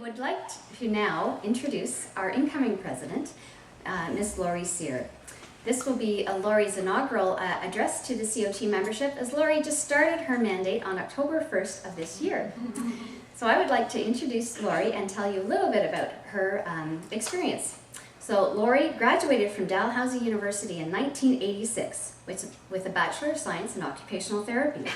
would like to now introduce our incoming president, Ms. Laurie Sear. This will be Laurie's inaugural address to the CAOT membership, as Laurie just started her mandate on October 1st of this year. So I would like to introduce Laurie and tell you a little bit about her experience. So Laurie graduated from Dalhousie University in 1986 with a Bachelor of Science in Occupational Therapy.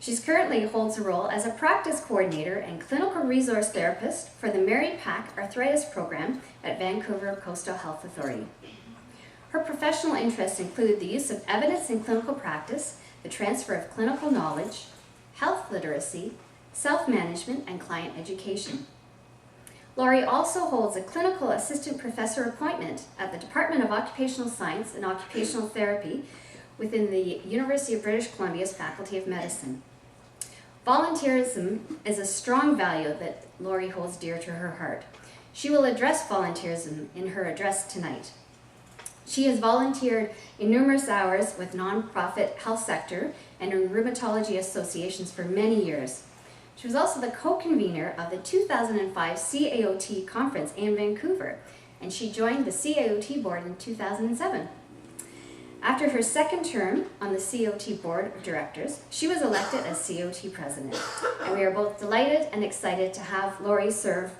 She currently holds a role as a practice coordinator and clinical resource therapist for the Mary Pack Arthritis Program at Vancouver Coastal Health Authority. Her professional interests include the use of evidence in clinical practice, the transfer of clinical knowledge, health literacy, self-management, and client education. Laurie also holds a clinical assistant professor appointment at the Department of Occupational Science and Occupational Therapy within the University of British Columbia's Faculty of Medicine. Volunteerism is a strong value that Laurie holds dear to her heart. She will address volunteerism in her address tonight. She has volunteered in numerous hours with nonprofit health sector and in rheumatology associations for many years. She was also the co-convener of the 2005 CAOT conference in Vancouver, and she joined the CAOT board in 2007. After her second term on the CAOT board of directors, she was elected as CAOT president. And we are both delighted and excited to have Laurie serve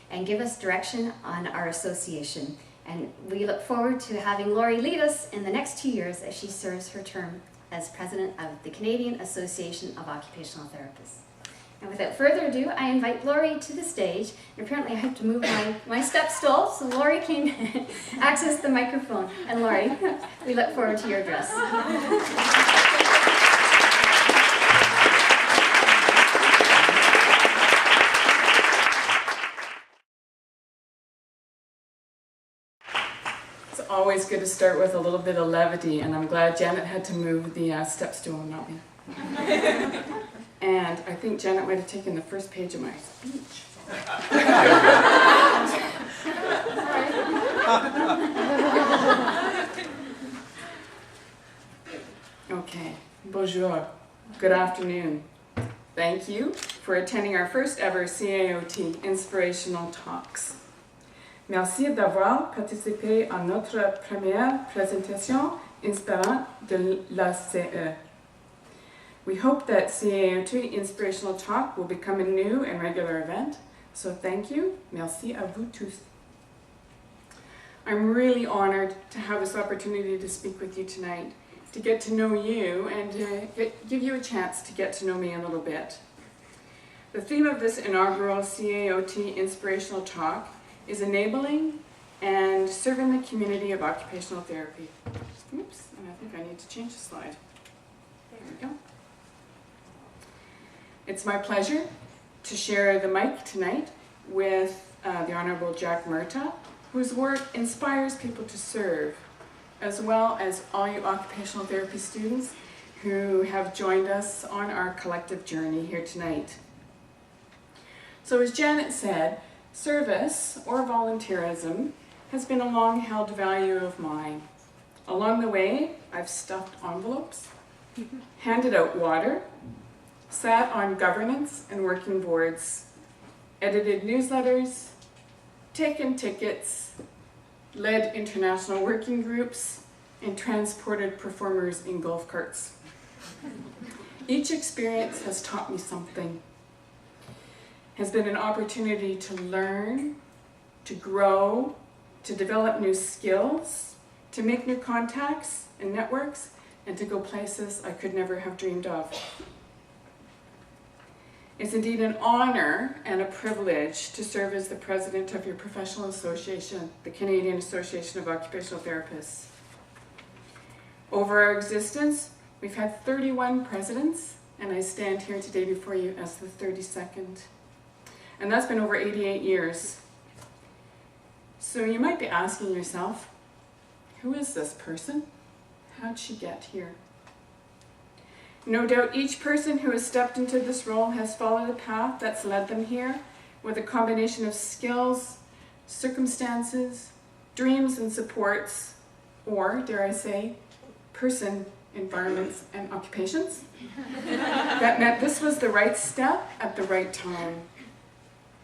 and give us direction on our association. And we look forward to having Laurie lead us in the next 2 years as she serves her term as president of the Canadian Association of Occupational Therapists. And without further ado, I invite Laurie to the stage. And apparently I have to move my step stool so Laurie can access the microphone. And Laurie, we look forward to your address. It's always good to start with a little bit of levity, and I'm glad Janet had to move the step stool, not me. And I think Janet might have taken the first page of my speech. Okay, bonjour, good afternoon. Thank you for attending our first ever CAOT Inspirational Talks. Merci d'avoir participé à notre première présentation inspirante de la CE. We hope that CAOT Inspirational Talk will become a new and regular event, so thank you. Merci à vous tous. I'm really honored to have this opportunity to speak with you tonight, to get to know you and to give you a chance to get to know me a little bit. The theme of this inaugural CAOT Inspirational Talk is enabling and serving the community of occupational therapy. Oops, and I think I need to change the slide. There we go. It's my pleasure to share the mic tonight with the Honorable Jack Murtaugh, whose work inspires people to serve, as well as all you occupational therapy students who have joined us on our collective journey here tonight. So as Janet said, service or volunteerism has been a long-held value of mine. Along the way, I've stuffed envelopes, handed out water, sat on governance and working boards, edited newsletters, taken tickets, led international working groups, and transported performers in golf carts. Each experience has taught me something, has been an opportunity to learn, to grow, to develop new skills, to make new contacts and networks, and to go places I could never have dreamed of. It's indeed an honor and a privilege to serve as the president of your professional association, the Canadian Association of Occupational Therapists. Over our existence, we've had 31 presidents, and I stand here today before you as the 32nd. And that's been over 88 years. So you might be asking yourself, who is this person? How'd she get here? No doubt each person who has stepped into this role has followed a path that's led them here with a combination of skills, circumstances, dreams and supports, or, dare I say, person, environments, and occupations that meant this was the right step at the right time.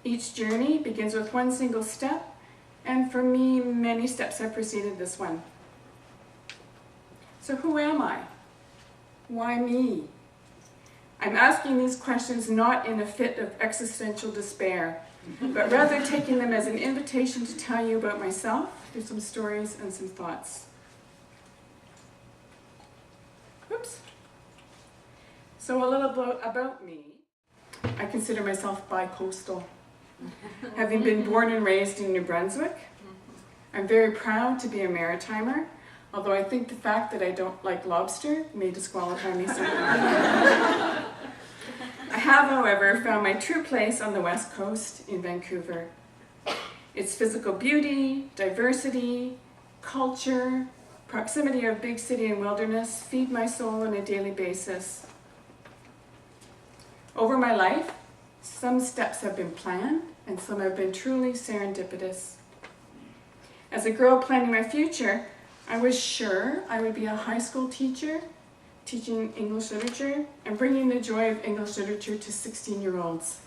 Each journey begins with one single step, and for me, many steps have preceded this one. So who am I? Why me? I'm asking these questions not in a fit of existential despair, but rather taking them as an invitation to tell you about myself through some stories and some thoughts. Oops. So a little about me. I consider myself bi-coastal. Having been born and raised in New Brunswick, I'm very proud to be a maritimer, although I think the fact that I don't like lobster may disqualify me somewhat. I have, however, found my true place on the West Coast in Vancouver. Its physical beauty, diversity, culture, proximity of big city and wilderness feed my soul on a daily basis. Over my life, some steps have been planned and some have been truly serendipitous. As a girl planning my future, I was sure I would be a high school teacher, teaching English literature and bringing the joy of English literature to 16-year-olds.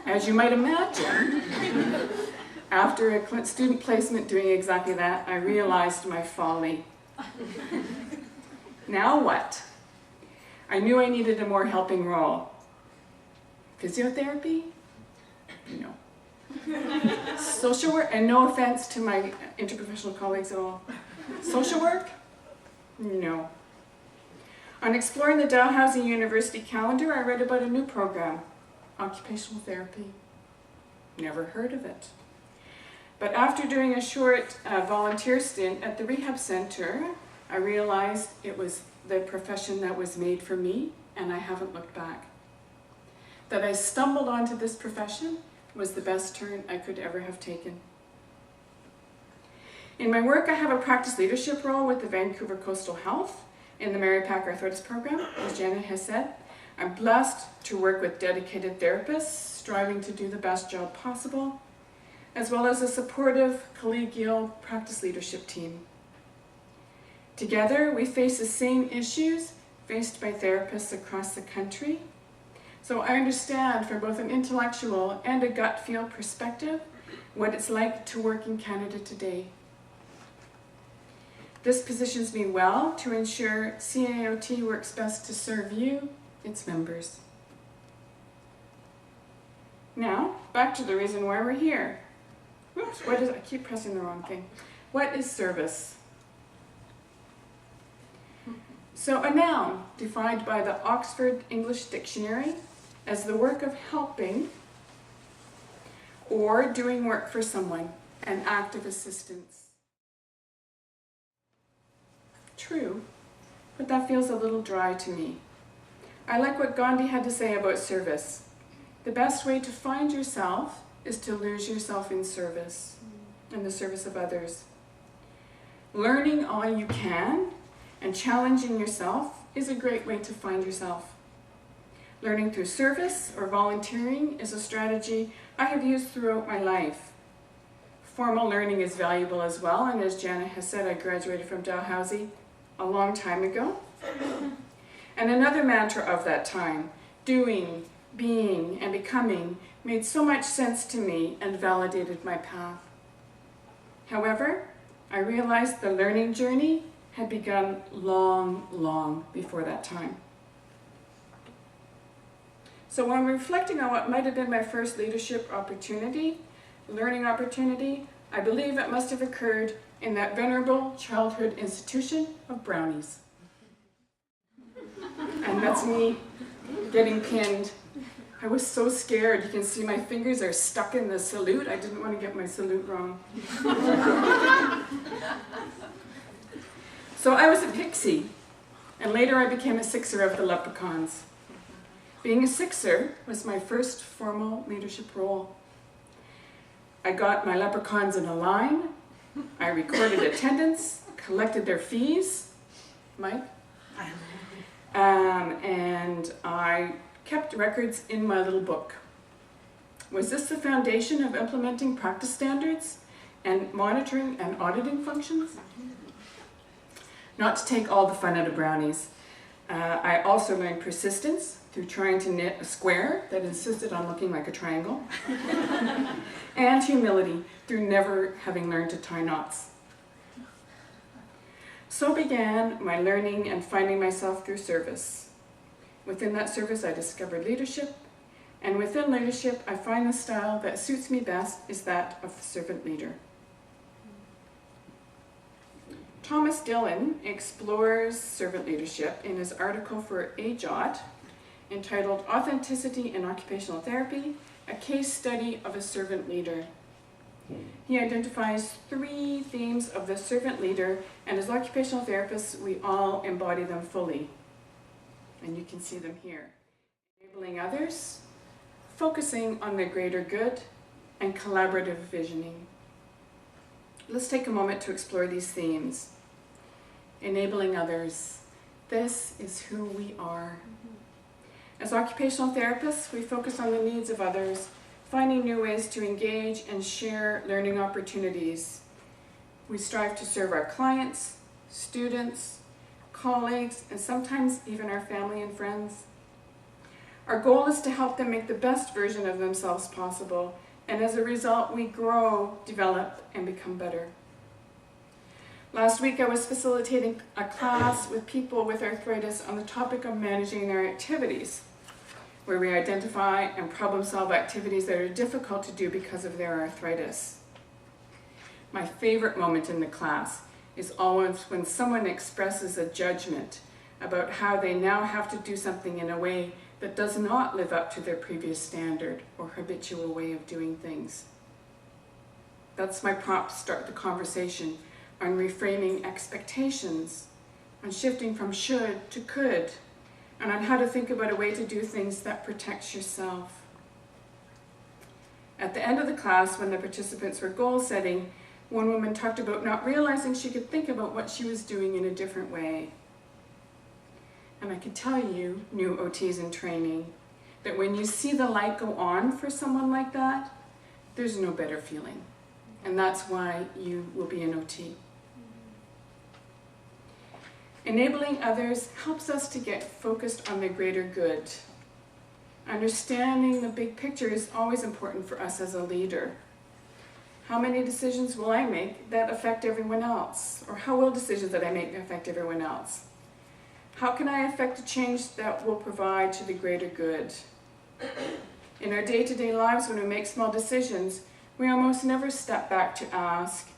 As you might imagine, after a student placement doing exactly that, I realized my folly. Now what? I knew I needed a more helping role. Physiotherapy? No. Social work, and no offense to my interprofessional colleagues at all. Social work? No. On exploring the Dalhousie University calendar, I read about a new program, occupational therapy. Never heard of it. But after doing a short volunteer stint at the rehab center, I realized it was the profession that was made for me, and I haven't looked back. That I stumbled onto this profession was the best turn I could ever have taken. In my work, I have a practice leadership role with the Vancouver Coastal Health in the Mary Pack Arthritis Program, as Janet has said. I'm blessed to work with dedicated therapists, striving to do the best job possible, as well as a supportive, collegial practice leadership team. Together, we face the same issues faced by therapists across the country. So I understand from both an intellectual and a gut feel perspective what it's like to work in Canada today. This positions me well to ensure CAOT works best to serve you, its members. Now, back to the reason why we're here. Oops, I keep pressing the wrong thing. What is service? So a noun defined by the Oxford English Dictionary as the work of helping or doing work for someone, an act of assistance. True, but that feels a little dry to me. I like what Gandhi had to say about service. The best way to find yourself is to lose yourself in service, in the service of others. Learning all you can and challenging yourself is a great way to find yourself. Learning through service or volunteering is a strategy I have used throughout my life. Formal learning is valuable as well, and as Janet has said, I graduated from Dalhousie a long time ago. And another mantra of that time, doing, being, and becoming, made so much sense to me and validated my path. However, I realized the learning journey had begun long before that time. So when reflecting on what might have been my first leadership opportunity, learning opportunity, I believe it must have occurred in that venerable childhood institution of brownies. And that's me getting pinned. I was so scared. You can see my fingers are stuck in the salute. I didn't want to get my salute wrong. So I was a pixie, and later I became a sixer of the leprechauns. Being a sixer was my first formal leadership role. I got my leprechauns in a line, I recorded attendance, collected their fees, Mike, and I kept records in my little book. Was this the foundation of implementing practice standards and monitoring and auditing functions? Not to take all the fun out of brownies. I also learned persistence, through trying to knit a square that insisted on looking like a triangle, and humility through never having learned to tie knots. So began my learning and finding myself through service. Within that service, I discovered leadership, and within leadership, I find the style that suits me best is that of the servant leader. Thomas Dillon explores servant leadership in his article for CAOT entitled Authenticity in Occupational Therapy, a case study of a servant leader. He identifies 3 themes of the servant leader, and as occupational therapists, we all embody them fully. And you can see them here. Enabling others, focusing on the greater good, and collaborative visioning. Let's take a moment to explore these themes. Enabling others. This is who we are. As occupational therapists, we focus on the needs of others, finding new ways to engage and share learning opportunities. We strive to serve our clients, students, colleagues, and sometimes even our family and friends. Our goal is to help them make the best version of themselves possible, and as a result, we grow, develop, and become better. Last week, I was facilitating a class with people with arthritis on the topic of managing their activities, where we identify and problem solve activities that are difficult to do because of their arthritis. My favorite moment in the class is always when someone expresses a judgment about how they now have to do something in a way that does not live up to their previous standard or habitual way of doing things. That's my prompt to start the conversation on reframing expectations, on shifting from should to could, and on how to think about a way to do things that protects yourself. At the end of the class, when the participants were goal setting, one woman talked about not realizing she could think about what she was doing in a different way. And I can tell you, new OTs in training, that when you see the light go on for someone like that, there's no better feeling. And that's why you will be an OT. Enabling others helps us to get focused on the greater good. Understanding the big picture is always important for us as a leader. How many decisions will I make that affect everyone else? Or how will decisions that I make affect everyone else? How can I affect a change that will provide to the greater good? In our day-to-day lives, when we make small decisions, we almost never step back to ask,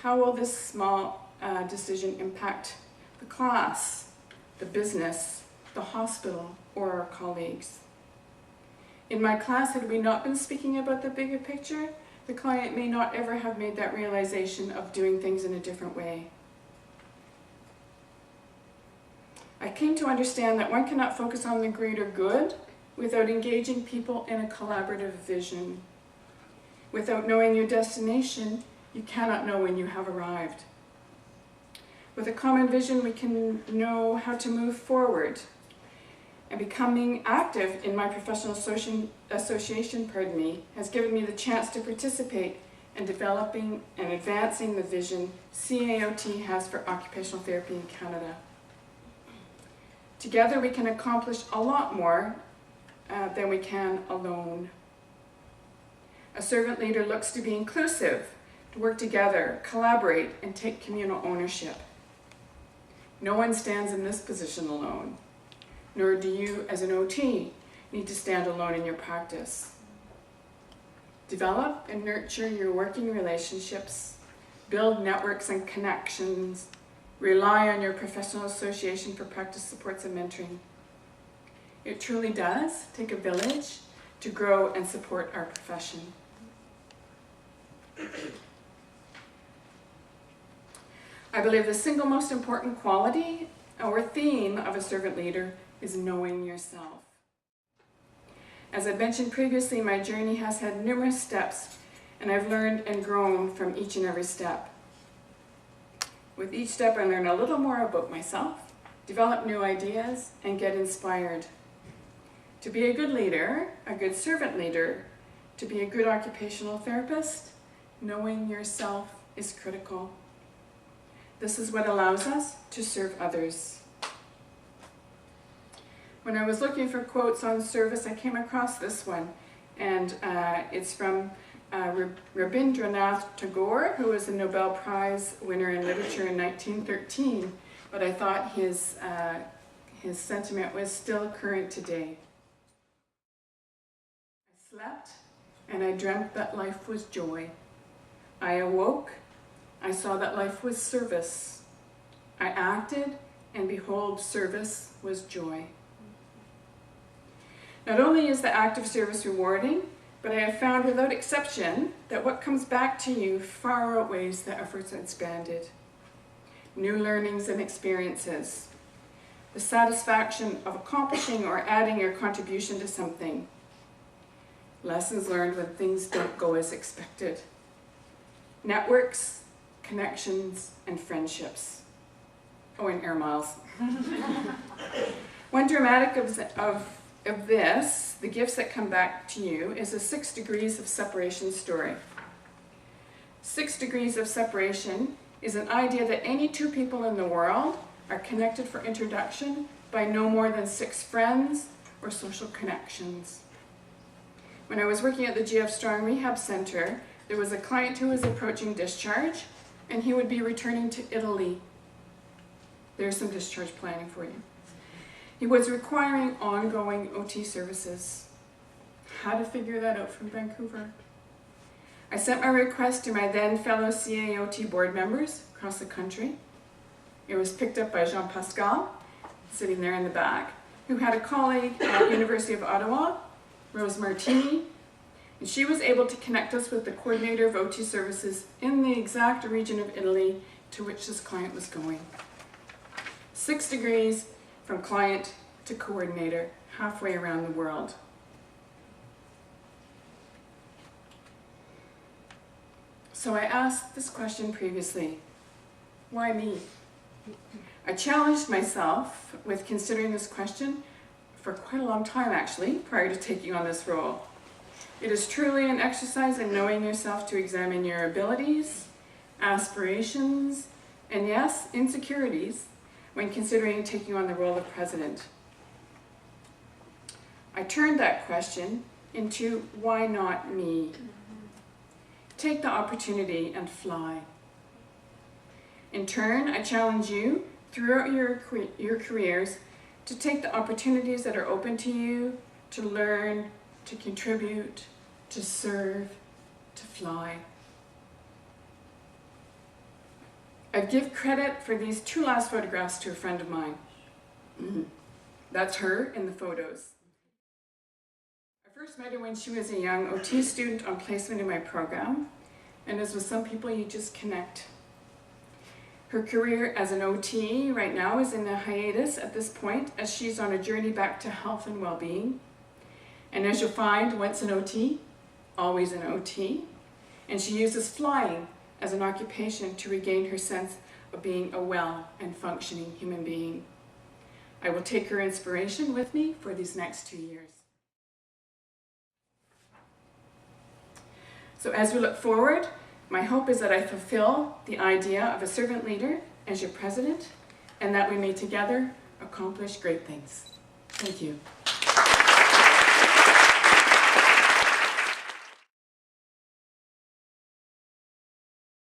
how will this small decision impact the class, the business, the hospital, or our colleagues? In my class, had we not been speaking about the bigger picture, the client may not ever have made that realization of doing things in a different way. I came to understand that one cannot focus on the greater good without engaging people in a collaborative vision. Without knowing your destination, you cannot know when you have arrived. With a common vision, we can know how to move forward. And becoming active in my professional association has given me the chance to participate in developing and advancing the vision CAOT has for occupational therapy in Canada. Together we can accomplish a lot more than we can alone. A servant leader looks to be inclusive, to work together, collaborate, and take communal ownership. No one stands in this position alone, nor do you as an OT need to stand alone in your practice. Develop and nurture your working relationships, build networks and connections, rely on your professional association for practice supports and mentoring. It truly does take a village to grow and support our profession. I believe the single most important quality or theme of a servant leader is knowing yourself. As I mentioned previously, my journey has had numerous steps, and I've learned and grown from each and every step. With each step, I learn a little more about myself, develop new ideas, and get inspired. To be a good leader, a good servant leader, to be a good occupational therapist, knowing yourself is critical. This is what allows us to serve others. When I was looking for quotes on service, I came across this one, and it's from Rabindranath Tagore, who was a Nobel Prize winner in literature in 1913, but I thought his sentiment was still current today. I slept, and I dreamt that life was joy. I awoke, I saw that life was service. I acted, and behold, service was joy. Not only is the act of service rewarding, but I have found without exception that what comes back to you far outweighs the efforts expended. New learnings and experiences, the satisfaction of accomplishing or adding your contribution to something, lessons learned when things don't go as expected, networks, connections, and friendships. Oh, and air miles. One dramatic of this, the gifts that come back to you, is a 6 degrees of separation story. 6 degrees of separation is an idea that any two people in the world are connected for introduction by no more than 6 friends or social connections. When I was working at the GF Strong Rehab Center, there was a client who was approaching discharge, and he would be returning to Italy. There's some discharge planning for you. He was requiring ongoing OT services. How to figure that out from Vancouver? I sent my request to my then fellow CAOT board members across the country. It was picked up by Jean Pascal, sitting there in the back, who had a colleague at University of Ottawa, Rose Martini, and she was able to connect us with the coordinator of OT services in the exact region of Italy to which this client was going. 6 degrees from client to coordinator, halfway around the world. So I asked this question previously, why me? I challenged myself with considering this question for quite a long time actually, prior to taking on this role. It is truly an exercise in knowing yourself to examine your abilities, aspirations, and yes, insecurities when considering taking on the role of president. I turned that question into, why not me? Take the opportunity and fly. In turn, I challenge you throughout your careers to take the opportunities that are open to you, to learn, to contribute, to serve, to fly. I give credit for these 2 last photographs to a friend of mine. That's her in the photos. I first met her when she was a young OT student on placement in my program, and as with some people, you just connect. Her career as an OT right now is in a hiatus at this point, as she's on a journey back to health and well-being. And as you'll find, once an OT, always an OT, and she uses flying as an occupation to regain her sense of being a well and functioning human being. I will take her inspiration with me for these next 2 years. So as we look forward, my hope is that I fulfill the idea of a servant leader as your president, and that we may together accomplish great things. Thank you.